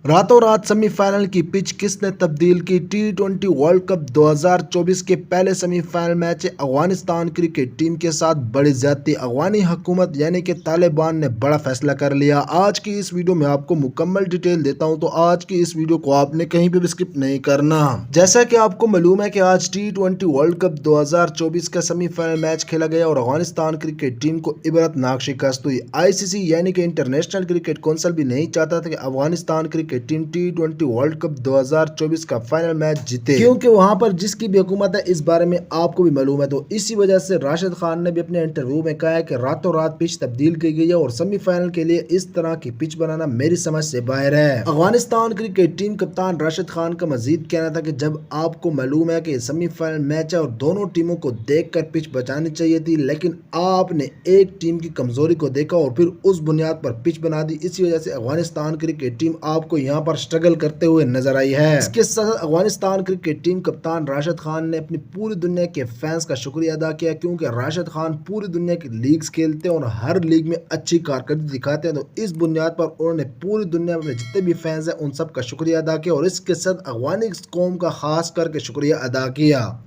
रातों रात सेमीफाइनल की पिच किसने तब्दील की। टी20 वर्ल्ड कप 2024 के पहले semifinal match Afghanistan cricket team के साथ बड़ी ज्यादती। अफगानी हुकूमत यानी कि तालिबान ने बड़ा फैसला कर लिया। आज की इस वीडियो में आपको मुकम्मल डिटेल देता हूं, तो आज की इस वीडियो को आपने कहीं भी स्किप नहीं करना। जैसा कि आपको मालूम है कि आज टी20 वर्ल्ड कप 2024 का सेमीफाइनल मैच खेला गया और अफगानिस्तान क्रिकेट टीम को इबरतनाक शिकस्त हुई। आईसीसी यानी कि इंटरनेशनल क्रिकेट काउंसिल भी नहीं चाहता था कि अफगानिस्तान क्रिकेट टीम टी20 वर्ल्ड कप 2024 का फाइनल मैच जीते, क्योंकि वहां पर जिसकी भी हुकूमत है इस बारे में आपको भी मालूम है। तो इसी वजह से राशिद खान ने भी अपने इंटरव्यू में कहा है कि रातों रात पिच तब्दील की गई है और सेमीफाइनल के लिए इस तरह की पिच बनाना मेरी समझ से बाहर है। अफगानिस्तान क्रिकेट टीम कप्तान राशिद खान का मजीद कहना था कि जब आपको मालूम है कि सेमीफाइनल मैच है और दोनों टीमों को देखकर पिच बचानी चाहिए थी, लेकिन आपने एक टीम की कमजोरी को देखा और फिर उस बुनियाद पर पिच बना दी। इसी वजह से अफगानिस्तान क्रिकेट टीम आपको यहाँ पर स्ट्रगल करते हुए नजर आई है। इसके साथ अफगानिस्तान क्रिकेट टीम कप्तान राशिद खान ने अपनी पूरी दुनिया के फैंस का शुक्रिया अदा किया, क्योंकि राशिद खान पूरी दुनिया की लीग्स खेलते हैं और हर लीग में अच्छी कारकर्दगी दिखाते हैं। तो इस बुनियाद पर उन्होंने पूरी दुनिया में जितने भी फैंस हैं उन सब का शुक्रिया अदा किया और इसके साथ अफगानी कौम का खास करके शुक्रिया अदा किया।